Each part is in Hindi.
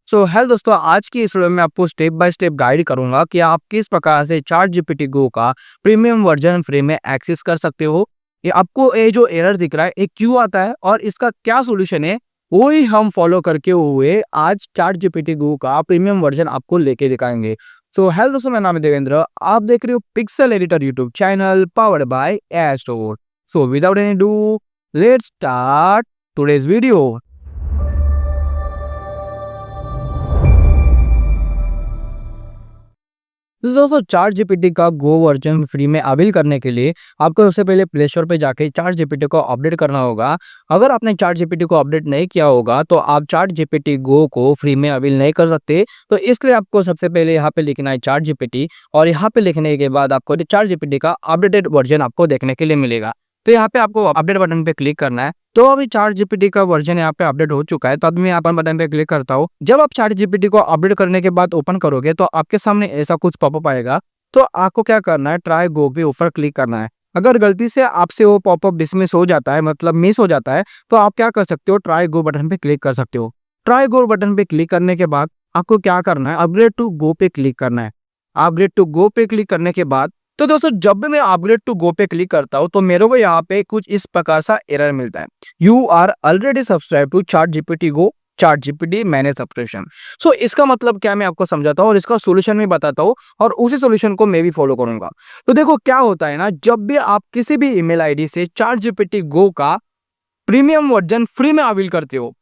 सो हेलो दोस्तों, आज की इस वीडियो में आपको स्टेप बाय स्टेप गाइड करूंगा कि आप किस प्रकार से चैट जीपीटी गो का प्रीमियम वर्जन फ्री में एक्सेस कर सकते हो। ये आपको ये जो एरर दिख रहा है ये क्यों आता है और इसका क्या सॉल्यूशन है, वो ही हम फॉलो करके हुए आज चैट जीपीटी गो का प्रीमियम वर्जन आपको लेके दिखाएंगे। सो हेलो दोस्तों, मेरा नाम है देवेंद्र। आप देख रहे हो pixel editor YouTube channel powered by AI store. So without any do, let's start today's video. तो दोस्तों, चार जीपीटी का गो वर्जन फ्री में अवेल करने के लिए आपको सबसे पहले प्ले स्टोर पे जाके चार जीपीटी को अपडेट करना होगा। अगर आपने चार जीपीटी को अपडेट नहीं किया होगा तो आप चार जीपीटी गो को फ्री में अवेल नहीं कर सकते। तो इसलिए आपको सबसे पहले यहाँ पे लिखना है चार जीपीटी, और यहाँ पे लिखने के बाद आपको चार जीपीटी का अपडेटेड वर्जन आपको देखने के लिए मिलेगा। तो यहाँ पे आपको अपडेट बटन पे क्लिक करना है। तो अभी चार जीपीटी का वर्जन यहाँ पे अपडेट हो चुका है, तो अब मैं यहाँ पर बटन पे क्लिक करता हूँ। जब आप चार जीपीटी को अपडेट करने के बाद ओपन करोगे तो आपके सामने ऐसा कुछ पॉपअप आएगा। तो आपको क्या करना है, ट्राई गो पे ऊपर क्लिक करना है। अगर गलती से आपसे वो पॉपअप डिसमिस हो जाता है, मतलब मिस हो जाता है, तो आप क्या कर सकते हो, ट्राई गो बटन पे क्लिक कर सकते हो। ट्राई गो बटन पे क्लिक करने के बाद आपको क्या करना है, अपग्रेड टू गो पे क्लिक करना है। अपग्रेड टू गो पे क्लिक करने के बाद तो दोस्तों, जब भी मैं अपग्रेड टू गो पे क्लिक करता हूँ तो मेरे को यहाँ पे कुछ इस प्रकार सा एरर मिलता है, you are already subscribe to ChatGPT go ChatGPT manage subscription. So इसका मतलब क्या, मैं आपको समझाता हूँ और इसका सोल्यूशन भी बताता हूँ, और उसी सोल्यूशन को मैं भी फॉलो करूंगा। तो देखो क्या होता है ना, जब भी आप किसी भी ईमेल आईडी से चार्ट जीपीटी गो का प्रीमियम वर्जन फ्री में अवेल करते हो,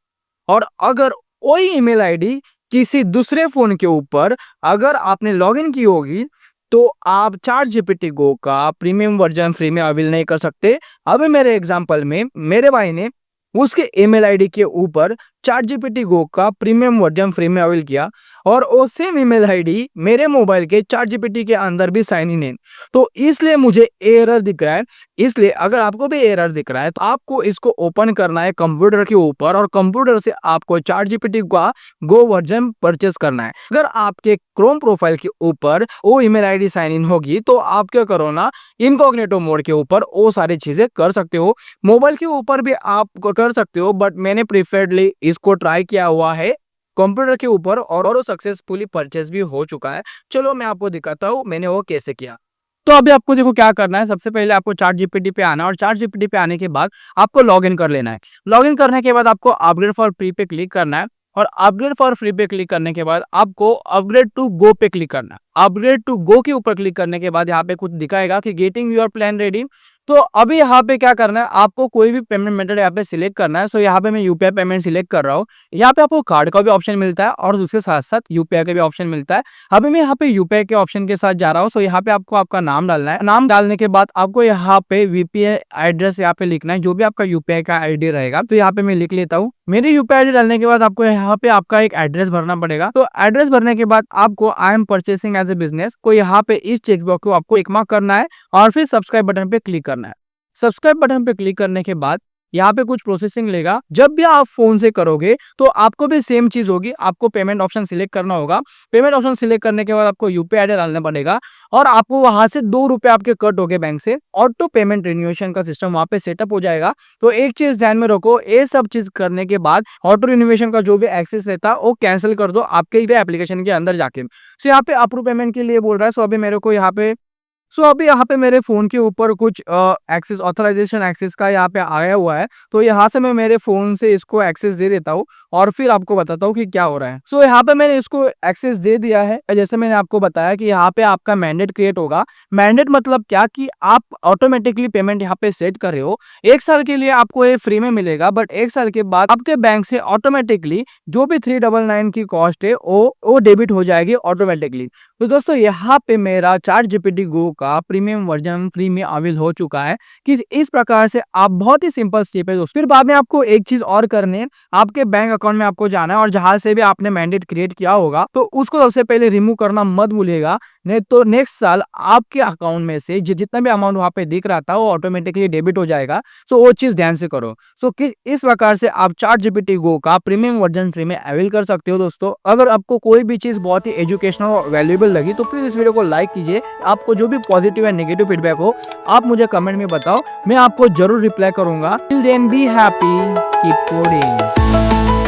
और अगर वही ईमेल आईडी किसी दूसरे फोन के ऊपर अगर आपने लॉगिन की होगी, तो आप चार्ट जीपीटी गो का प्रीमियम वर्जन फ्री में अवेल नहीं कर सकते। अभी मेरे एग्जांपल में मेरे भाई ने उसके ईमेल आईडी के ऊपर चार्ट जीपीटी गो का प्रीमियम वर्जन फ्री में अवेल किया, और वो सेम ईमेल आईडी मेरे मोबाइल के चार्ट जीपीटी के अंदर भी साइन इन है। तो इसलिए मुझे एरर दिख रहा है। इसलिए अगर आपको भी एरर दिख रहा है तो आपको इसको ओपन करना है कंप्यूटर के ऊपर, और कंप्यूटर से आपको चार्ट जीपीटी का गो वर्जन परचेस करना है। अगर आपके क्रोम प्रोफाइल के ऊपर वो ईमेल आईडी साइन इन होगी तो आप क्या करो ना, इनकॉग्निटो मोड के ऊपर वो सारी चीजें कर सकते हो। मोबाइल के ऊपर भी आप कर सकते हो, बट मैंने प्रीफर्डली इसको ट्राई किया हुआ है कंप्यूटर के ऊपर, और वो सक्सेसफुली परचेस भी हो चुका है। चलो मैं आपको दिखाता हूँ मैंने वो कैसे किया। तो अभी आपको देखो क्या करना है, सबसे पहले आपको चार्ट जीपीटी पे आना है, और चार्ट जीपीटी पे आने के बाद आपको लॉगिन कर लेना है। लॉगिन करने के बाद आपको अपग्रेड फॉर फ्री पे क्लिक करना है, और अपग्रेड फॉर फ्री पे क्लिक करने के बाद आपको अपग्रेड टू गो पे क्लिक करना है। अपग्रेड टू गो के ऊपर क्लिक करने के बाद यहाँ पे कुछ दिखाएगा कि गेटिंग योर प्लान रेडी। तो अभी यहाँ पे क्या करना है, आपको कोई भी पेमेंट मेथड यहाँ पे सिलेक्ट करना है। सो यहाँ पे मैं यूपीआई पेमेंट सिलेक्ट कर रहा हूँ। यहाँ पे आपको कार्ड का भी ऑप्शन मिलता है और उसके साथ साथ यूपीआई का भी ऑप्शन मिलता है। अभी मैं यहाँ पे यूपीआई के ऑप्शन के साथ जा रहा हूँ। सो यहाँ पे आपको आपका नाम डालना है। नाम डालने के बाद आपको यहाँ पे वीपीआई एड्रेस यहाँ पे लिखना है, जो भी आपका यूपीआई का आईडी रहेगा। तो यहाँ पे मैं लिख लेता हूँ। मेरी यूपीआई आईडी डालने के बाद आपको यहाँ पे आपका एक एड्रेस भरना पड़ेगा। तो एड्रेस भरने के बाद आपको I am purchasing as a business को यहाँ पे इस चेकबॉक्स को आपको टिक मार्क करना है, और फिर सब्सक्राइब बटन पे क्लिक करना है। सब्सक्राइब बटन पे क्लिक करने के बाद यहाँ पे कुछ प्रोसेसिंग लेगा। जब भी आप फोन से करोगे तो आपको भी सेम चीज होगी, आपको पेमेंट ऑप्शन सिलेक्ट करना होगा। पेमेंट ऑप्शन सिलेक्ट करने के बाद आपको यूपीआई आईडी डालना पड़ेगा, और आपको वहां से 2 रुपए आपके कट हो गए बैंक से। ऑटो पेमेंट रिन्यूएशन का सिस्टम वहां पे सेटअप हो जाएगा। तो एक चीज ध्यान में रखो, ये सब चीज करने के बाद ऑटो रिन्यूएशन का जो भी एक्सेस रहता है वो कैंसिल कर दो आपके एप्लीकेशन के अंदर जाके। सो यहाँ पे अप्रूव पेमेंट के लिए बोल रहा है। सो अभी मेरे को यहाँ पे अभी यहाँ पे मेरे फोन के ऊपर कुछ एक्सेस ऑथराइजेशन एक्सेस का यहाँ पे आया हुआ है। तो यहाँ से मैं मेरे फोन से इसको एक्सेस दे देता हूँ, और फिर आपको बताता हूँ कि क्या हो रहा है। सो यहाँ पे मैंने इसको एक्सेस दे दिया है। जैसे मैंने आपको बताया कि यहाँ पे आपका मैंडेट क्रिएट होगा। मैंडेट मतलब क्या, कि आप ऑटोमेटिकली पेमेंट यहाँ पे सेट कर रहे हो। 1 साल के लिए आपको ये फ्री में मिलेगा, बट 1 साल के बाद आपके बैंक से ऑटोमेटिकली जो भी 399 की कॉस्ट है वो डेबिट हो जाएगी ऑटोमेटिकली। तो दोस्तों, यहाँ पे मेरा चार्ट जीपीटी गो का प्रीमियम वर्जन फ्री में अवेल हो चुका है। कि इस प्रकार से आप बहुत ही सिंपल स्टेप है दोस्तों। फिर बाद में आपको एक चीज और करनी है, आपके बैंक अकाउंट में आपको जाना है, और जहां से भी आपने मैंडेट क्रिएट किया होगा तो उसको सबसे पहले रिमूव करना मत भूलिएगा, नहीं तो नेक्स्ट साल आपके अकाउंट में से जितना भी अमाउंट वहां पे दिख रहा था वो ऑटोमेटिकली डेबिट हो जाएगा। सो वो चीज ध्यान से करो। सो इस प्रकार से आप चार्ट जीपीटी गो का प्रीमियम वर्जन फ्री में अवेल कर सकते हो दोस्तों। अगर आपको कोई भी चीज बहुत ही एजुकेशनल और वैल्यूएबल लगी तो प्लीज इस वीडियो को लाइक कीजिए। आपको जो भी पॉजिटिव या नेगेटिव फीडबैक हो आप मुझे कमेंट में बताओ, मैं आपको जरूर रिप्लाई करूंगा। Till then be happy, keep coding.